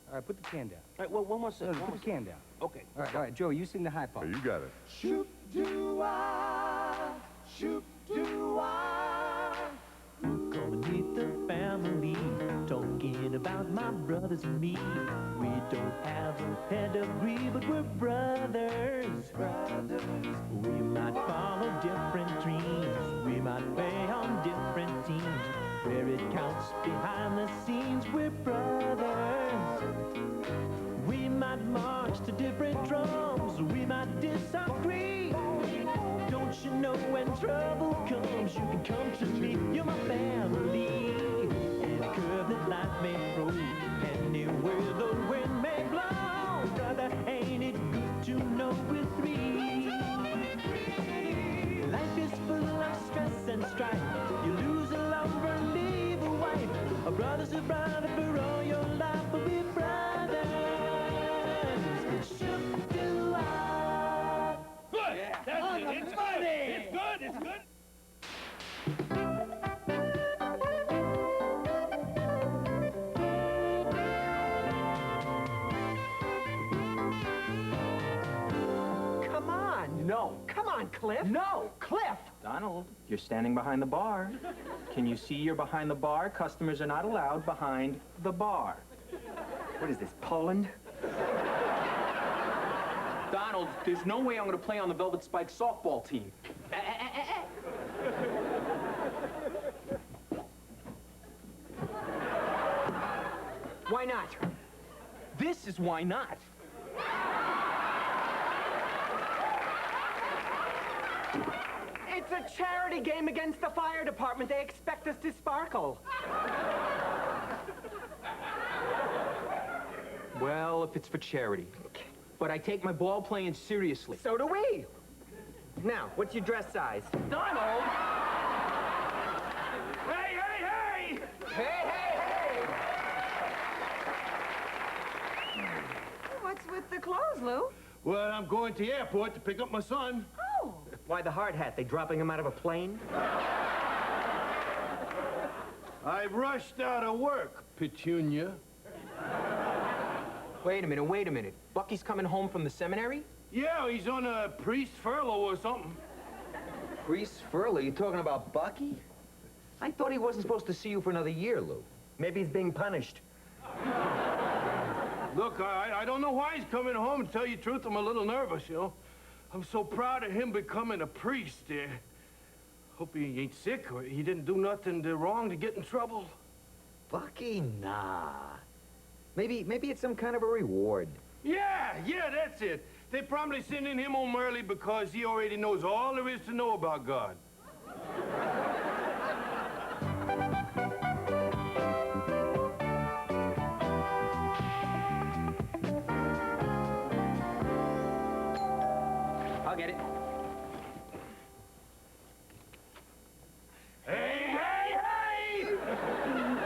All right, put the can down. All right, well, one more second. Put the can down. Okay. All right, Joe, you sing the high part. Hey, you got it. Shoop-doo-wah, shoop-doo-wah. Gonna meet the family, talking about my brothers and me. We don't have a pedigree, but we're brothers. We might follow different dreams, we might play on different teams. Where it counts behind the scenes, we're brothers. We might march to different drums, we might disagree. Don't you know when trouble comes, you can come to me, you're my family. Any curve that life may throw, anywhere the wind may blow. Brother, ain't it good to know we're three? Life is full of stress and strife. You lose a lover, leave a wife. A brother's a brother for all your life, but we're brothers. Shoop-doo-wah. Good. Yeah, that's it. It's good. It's good. It's good. Come on. No. Come on, Cliff. No. Cliff. Donald, you're standing behind the bar. Can you see you're behind the bar? Customers are not allowed behind the bar. What is this, Poland? Donald, there's no way I'm going to play on the Velvet Spike softball team. Why not? This is why not. It's a charity game against the fire department. They expect us to sparkle. Well, if it's for charity. But I take my ball playing seriously. So do we. Now, what's your dress size? Donald! Hey, hey, hey! Hey, hey, hey! What's with the clothes, Lou? Well, I'm going to the airport to pick up my son. Oh. Why the hard hat? They dropping him out of a plane? I rushed out of work, Petunia. Wait a minute. Bucky's coming home from the seminary? Yeah, he's on a priest furlough or something. Priest furlough? You talking about Bucky? I thought he wasn't supposed to see you for another year, Lou. Maybe he's being punished. Look, I don't know why he's coming home. To tell you the truth, I'm a little nervous, you know. I'm so proud of him becoming a priest there. Hope he ain't sick or he didn't do nothing wrong to get in trouble. Bucky? Nah. Maybe it's some kind of a reward. Yeah, that's it. They probably sending him home early because he already knows all there is to know about God. I'll get it. Hey!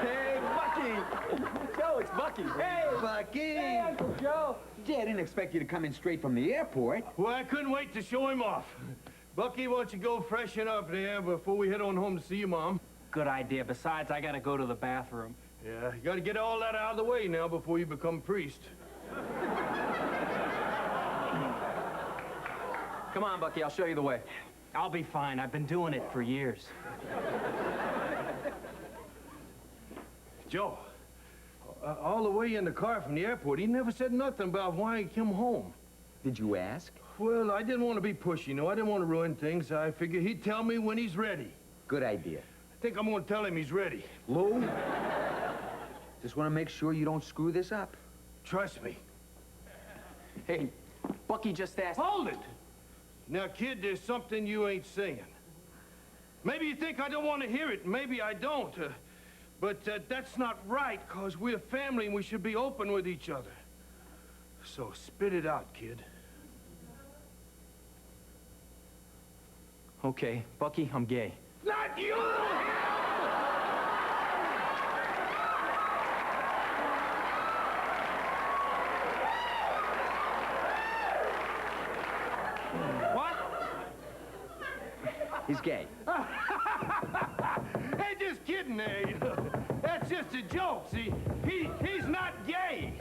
Hey, Bucky! Joe, it's Bucky. Hey, Bucky! Hey, Uncle Joe. Gee, I didn't expect you to come in straight from the airport. Well, I couldn't wait to show him off. Bucky, why don't you go freshen up there before we head on home to see your mom? Good idea. Besides, I gotta go to the bathroom. Yeah, you gotta get all that out of the way now before you become priest. Come on, Bucky, I'll show you the way. I'll be fine. I've been doing it for years. Joe, all the way in the car from the airport, he never said nothing about why he came home. Did you ask? Well, I didn't want to be pushy, you know. I didn't want to ruin things. I figured he'd tell me when he's ready. Good idea. I think I'm going to tell him he's ready. Lou? Just want to make sure you don't screw this up. Trust me. Hey, Bucky just asked... Hold it! Now, kid, there's something you ain't saying. Maybe you think I don't want to hear it. Maybe I don't. But that's not right, because we're family and we should be open with each other. So spit it out, kid. Okay, Bucky, I'm gay. Not you! What? He's gay. Hey, just kidding there, you know. That's just a joke, see? He's not gay.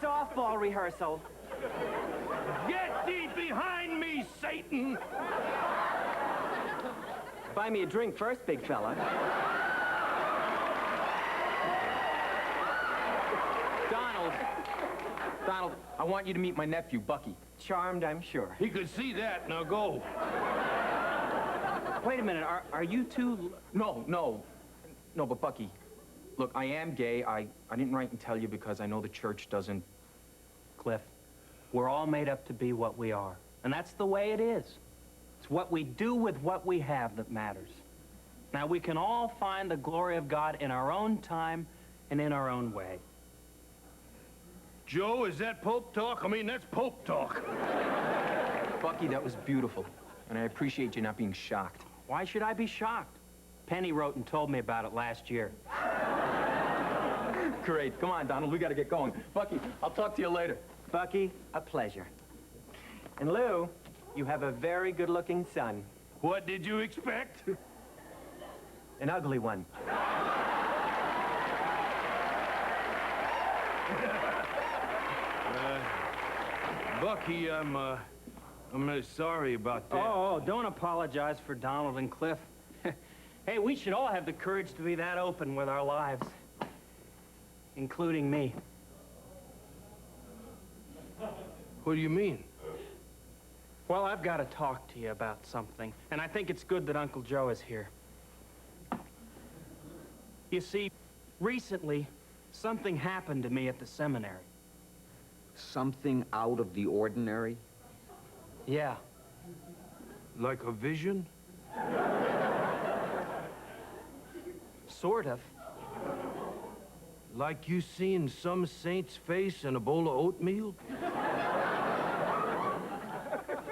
softball rehearsal. Get thee behind me, Satan! Buy me a drink first, big fella. Donald, I want you to meet my nephew, Bucky. Charmed, I'm sure. He could see that. Now go. Wait a minute, are you two... No, but Bucky, look, I am gay. I didn't write and tell you because I know the church doesn't... Cliff, we're all made up to be what we are. And that's the way it is. It's what we do with what we have that matters. Now, we can all find the glory of God in our own time and in our own way. Joe, is that Pope talk? I mean, that's Pope talk. Bucky, that was beautiful. And I appreciate you not being shocked. Why should I be shocked? Penny wrote and told me about it last year. Great. Come on, Donald. We got to get going. Bucky, I'll talk to you later. Bucky, a pleasure. And Lou, you have a very good-looking son. What did you expect? An ugly one. Bucky, I'm sorry about that. Oh, don't apologize for Donald and Cliff. Hey, we should all have the courage to be that open with our lives. Including me. What do you mean? Well, I've got to talk to you about something, and I think it's good that Uncle Joe is here. You see, recently, something happened to me at the seminary. Something out of the ordinary? Yeah. Like a vision? Sort of. Like you seen some saint's face in a bowl of oatmeal?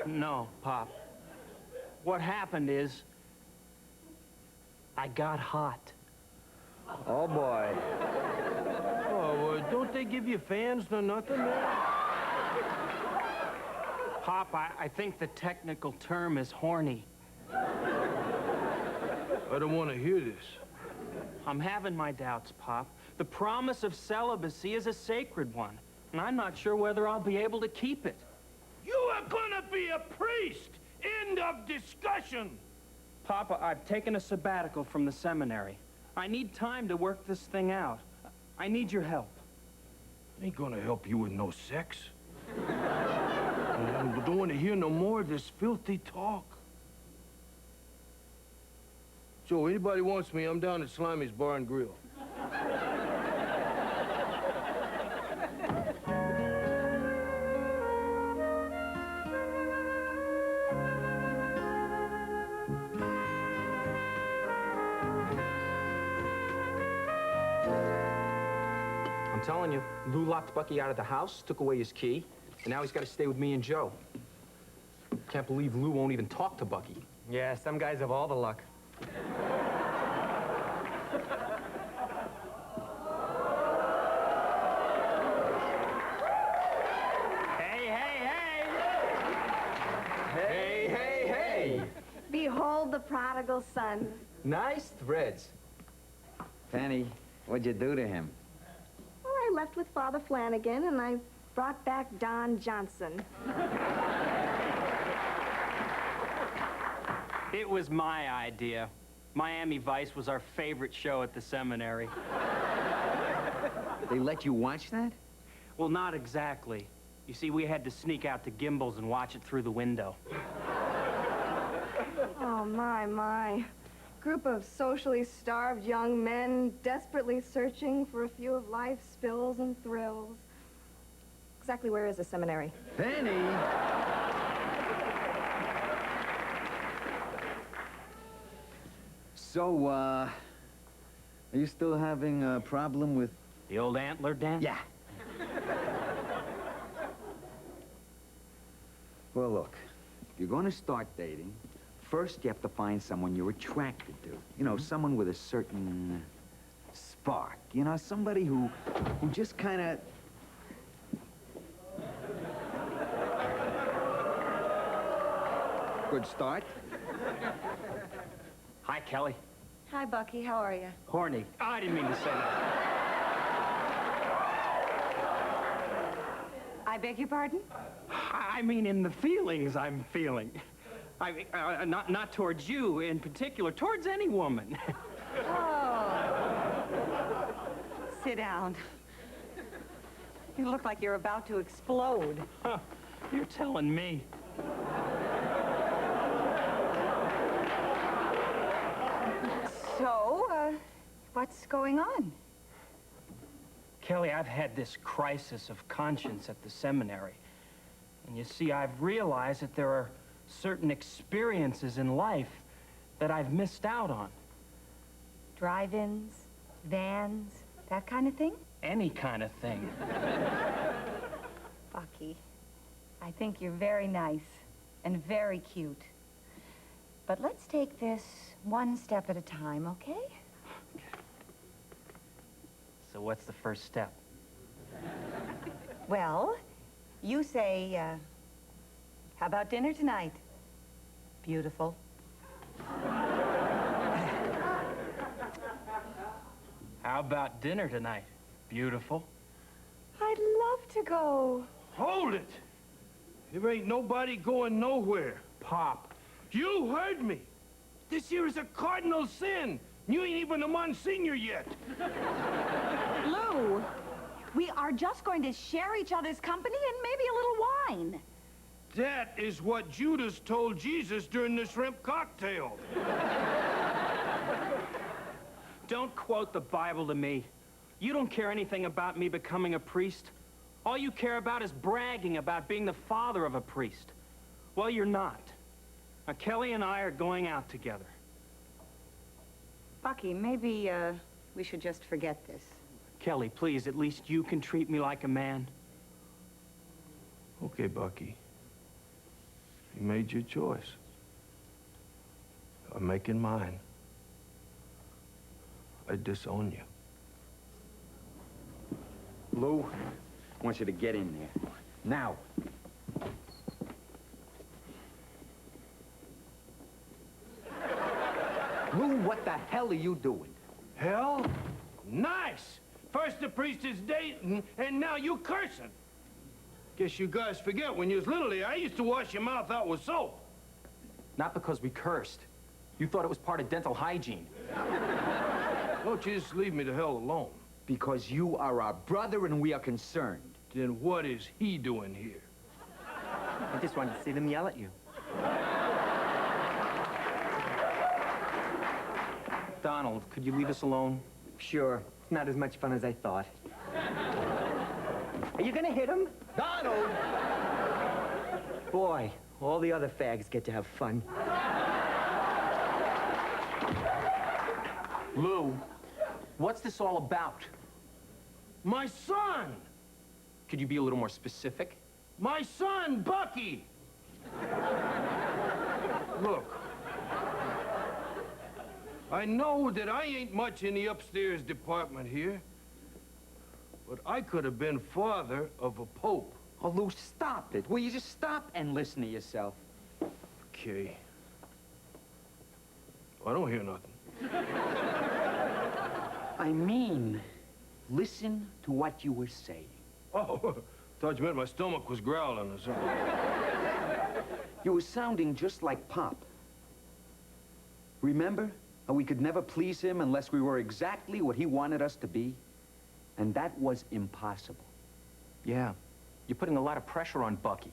No, Pop. What happened is, I got hot. Oh, boy. Oh, don't they give you fans or nothing, man? Pop, I think the technical term is horny. I don't want to hear this. I'm having my doubts, Pop. The promise of celibacy is a sacred one, and I'm not sure whether I'll be able to keep it. You are gonna be a priest! End of discussion! Papa, I've taken a sabbatical from the seminary. I need time to work this thing out. I need your help. Ain't gonna help you with no sex. I don't want to hear no more of this filthy talk. So, anybody wants me, I'm down at Slimy's Bar and Grill. I'm telling you, Lou locked Bucky out of the house, took away his key, and now he's got to stay with me and Joe. Can't believe Lou won't even talk to Bucky. Yeah, some guys have all the luck. Hey! Behold the prodigal son. Nice threads. Penny, what'd you do to him? Well, I left with Father Flanagan, and I brought back Don Johnson. It was my idea. Miami Vice was our favorite show at the seminary. They let you watch that? Well, not exactly. You see, we had to sneak out to Gimbel's and watch it through the window. Oh, my. Group of socially starved young men desperately searching for a few of life's spills and thrills. Exactly where is the seminary? Penny! So, are you still having a problem with... The old antler, Dan? Yeah. Well, look, if you're going to start dating, first you have to find someone you're attracted to. You know, someone with a certain spark. You know, somebody who just kind of... Good start. Hi, Kelly. Hi, Bucky. How are you? Horny. Oh, I didn't mean to say that. I beg your pardon? I mean, in the feelings I'm feeling. Not towards you in particular, towards any woman. Oh. Sit down. You look like you're about to explode. Huh, you're telling me. So, what's going on? Kelly, I've had this crisis of conscience at the seminary. And you see, I've realized that there are certain experiences in life that I've missed out on. Drive-ins, vans, that kind of thing? Any kind of thing. Bucky, I think you're very nice and very cute. But let's take this one step at a time, okay? So what's the first step? Well, you say, how about dinner tonight? Beautiful. How about dinner tonight? Beautiful. I'd love to go. Hold it! There ain't nobody going nowhere. Pop. You heard me. This here is a cardinal sin. You ain't even a Monsignor yet. Lou, we are just going to share each other's company and maybe a little wine. That is what Judas told Jesus during the shrimp cocktail. Don't quote the Bible to me. You don't care anything about me becoming a priest. All you care about is bragging about being the father of a priest. Well, you're not. Now, Kelly and I are going out together. Bucky, maybe, we should just forget this. Kelly, please, at least you can treat me like a man. Okay, Bucky. You made your choice. I'm making mine. I disown you. Lou, I want you to get in there. Now. Lou, what the hell are you doing? Hell? Nice! First the priest is dating, and now you cursing. Guess you guys forget when you was little here, I used to wash your mouth out with soap. Not because we cursed. You thought it was part of dental hygiene. Don't you just leave me the hell alone. Because you are our brother and we are concerned. Then what is he doing here? I just wanted to see them yell at you. Donald, could you leave us alone? Sure. It's not as much fun as I thought. Are you gonna hit him? Donald! Boy, all the other fags get to have fun. Lou, what's this all about? My son! Could you be a little more specific? My son, Bucky! Look, I know that I ain't much in the upstairs department here, but I could have been father of a pope. Oh, Lou, stop it. Will you just stop and listen to yourself? Okay. I don't hear nothing. I mean, listen to what you were saying. Oh, thought you meant my stomach was growling or something. You were sounding just like Pop. Remember how we could never please him unless we were exactly what he wanted us to be? And that was impossible. Yeah. You're putting a lot of pressure on Bucky.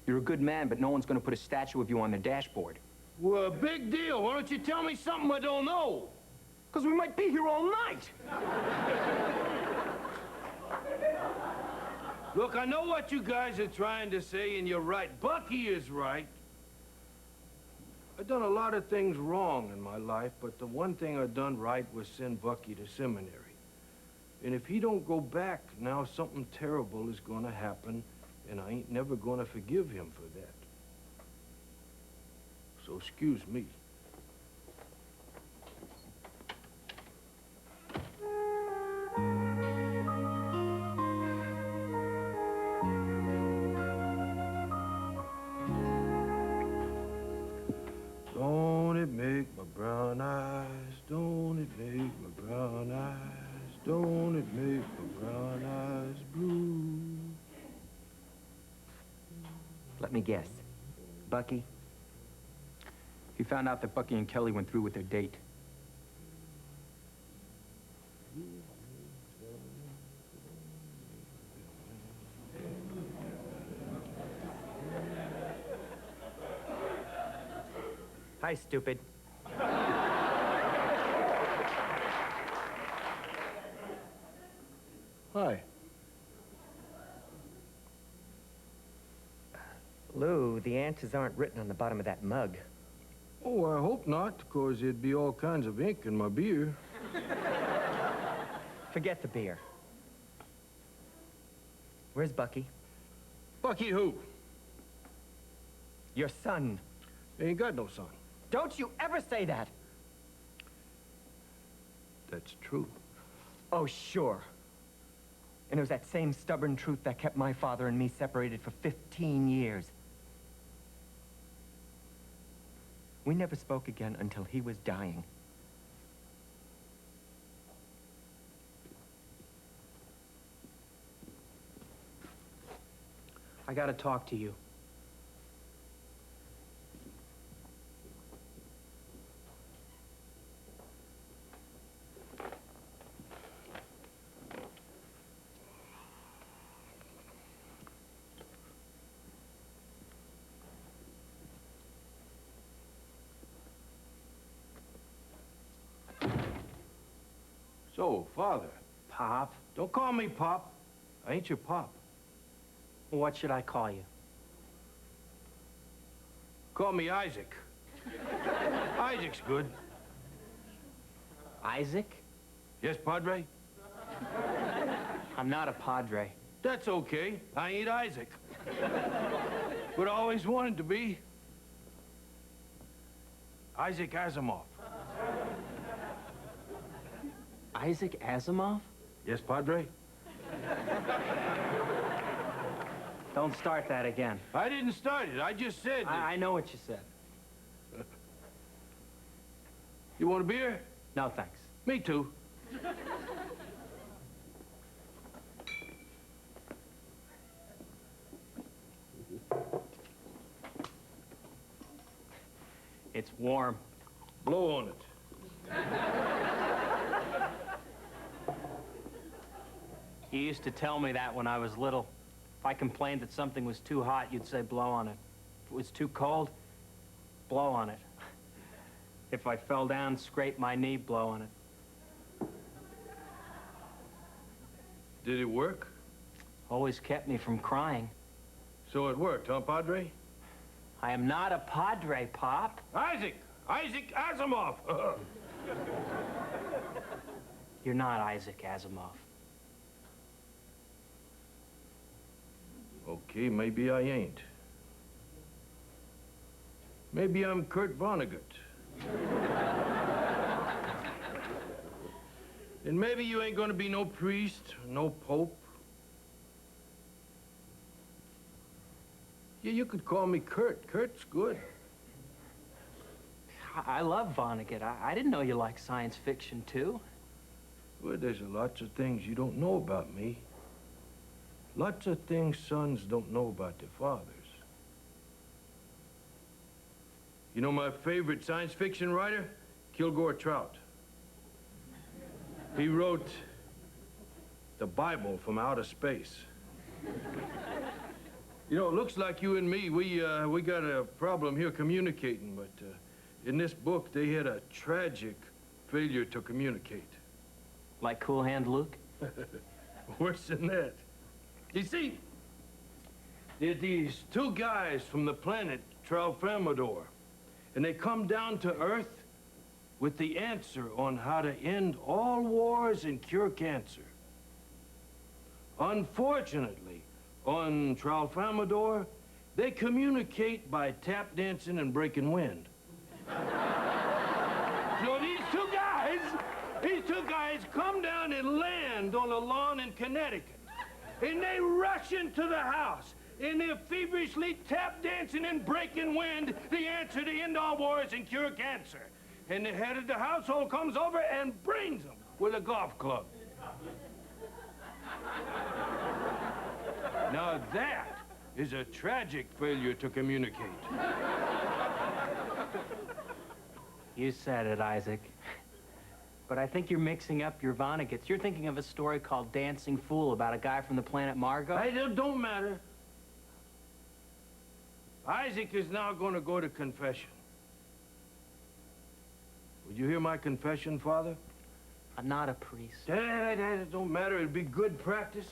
You're a good man, but no one's gonna put a statue of you on their dashboard. Well, big deal. Why don't you tell me something I don't know? Because we might be here all night. Look, I know what you guys are trying to say, and you're right. Bucky is right. I've done a lot of things wrong in my life, but the one thing I done right was send Bucky to seminary. And if he don't go back, now something terrible is gonna happen, and I ain't never gonna forgive him for that. So excuse me. Don't it make my brown eyes, don't it make my brown eyes, don't it make my brown eyes blue? Let me guess. Bucky? He found out that Bucky and Kelly went through with their date. Hi, stupid. Hi. Lou, the answers aren't written on the bottom of that mug. Oh, I hope not, because there'd be all kinds of ink in my beer. Forget the beer. Where's Bucky? Bucky who? Your son. Ain't got no son. Don't you ever say that! That's true. Oh, sure. And it was that same stubborn truth that kept my father and me separated for 15 years. We never spoke again until he was dying. I gotta talk to you. So, Father. Pop? Don't call me Pop. I ain't your pop. What should I call you? Call me Isaac. Isaac's good. Isaac? Yes, Padre? I'm not a padre. That's okay. I ain't Isaac. But I always wanted to be. Isaac Asimov. Isaac Asimov? Yes, Padre? Don't start that again. I didn't start it. I just said that. I know what you said. You want a beer? No, thanks. Me too. It's warm. Blow on it. You used to tell me that when I was little. If I complained that something was too hot, you'd say blow on it. If it was too cold, blow on it. If I fell down, scrape my knee, blow on it. Did it work? Always kept me from crying. So it worked, huh, Padre? I am not a padre, Pop. Isaac! Isaac Asimov! You're not Isaac Asimov. Okay, maybe I ain't. Maybe I'm Kurt Vonnegut. And maybe you ain't gonna be no priest, no pope. Yeah, you could call me Kurt. Kurt's good. I love Vonnegut. I didn't know you liked science fiction, too. Well, there's lots of things you don't know about me. Lots of things sons don't know about their fathers. You know my favorite science fiction writer? Kilgore Trout. He wrote the Bible from outer space. You know, it looks like you and me, we got a problem here communicating, but in this book, they had a tragic failure to communicate. Like Cool Hand Luke? Worse than that. You see, there are these two guys from the planet Tralfamador, and they come down to Earth with the answer on how to end all wars and cure cancer. Unfortunately, on Tralfamador, they communicate by tap dancing and breaking wind. So these two guys come down and land on a lawn in Connecticut. And they rush into the house, and they're feverishly tap dancing and breaking wind, the answer to end all wars and cure cancer. And the head of the household comes over and brains them with a golf club. Now is a tragic failure to communicate. You said it, Isaac. But I think you're mixing up your Vonnegut's. You're thinking of a story called Dancing Fool about a guy from the planet Margot. Hey, it don't matter. Isaac is now going to go to confession. Would you hear my confession, Father? I'm not a priest. That don't matter. It'd be good practice.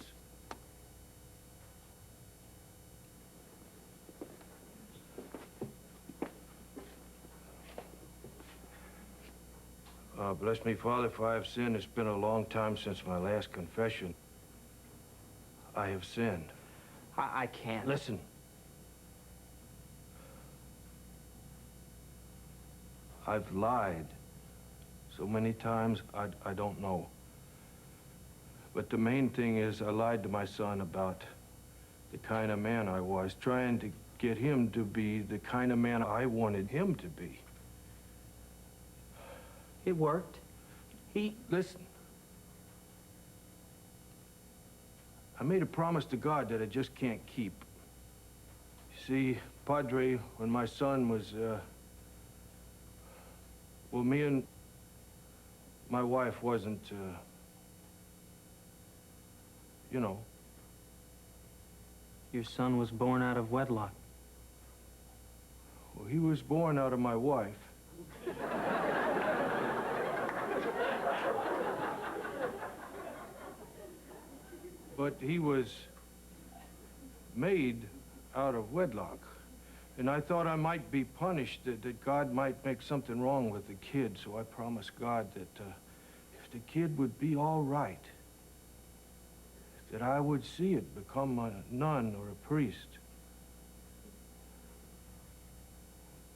Bless me, Father, if I have sinned. It's been a long time since my last confession. I have sinned. I can't. Listen. I've lied so many times, I don't know. But the main thing is I lied to my son about the kind of man I was, trying to get him to be the kind of man I wanted him to be. It worked. Listen. I made a promise to God that I just can't keep. You see, Padre, when my son was, well, me and my wife wasn't, you know. Your son was born out of wedlock. Well, he was born out of my wife. But he was made out of wedlock. And I thought I might be punished, that God might make something wrong with the kid. So I promised God that if the kid would be all right, that I would see it become a nun or a priest.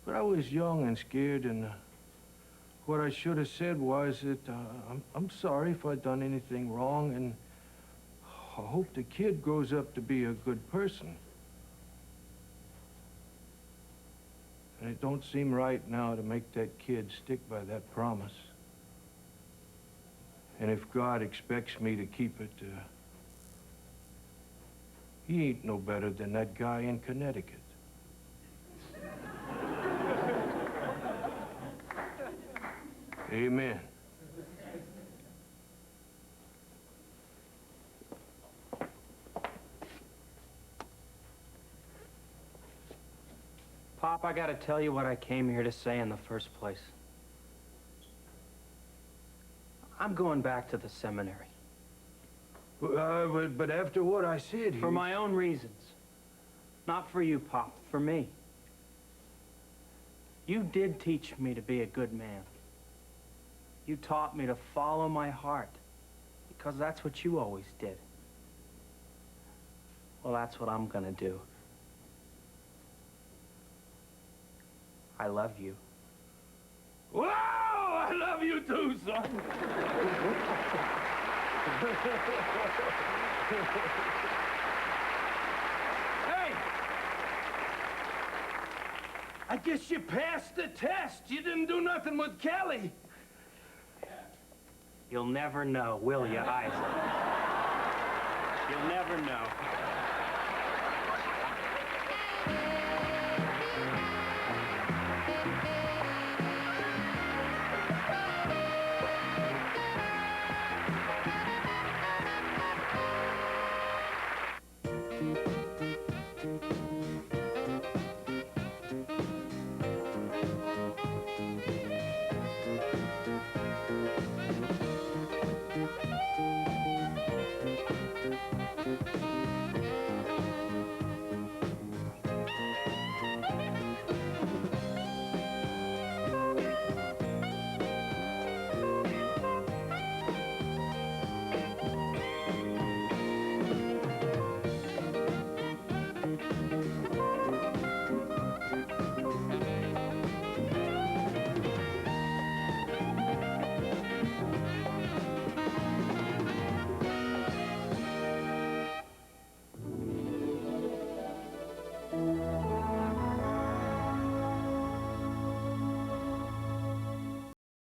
But I was young and scared, and what I should have said was that I'm sorry if I'd done anything wrong, and I hope the kid grows up to be a good person. And it don't seem right now to make that kid stick by that promise. And if God expects me to keep it, he ain't no better than that guy in Connecticut. Amen. Pop, I gotta tell you what I came here to say in the first place. I'm going back to the seminary. But after what I said... For my own reasons. Not for you, Pop. For me. You did teach me to be a good man. You taught me to follow my heart. Because that's what you always did. Well, that's what I'm gonna do. I love you. Wow! I love you too, son! Hey! I guess you passed the test. You didn't do nothing with Kelly. You'll never know, will you, Isaac? You'll never know.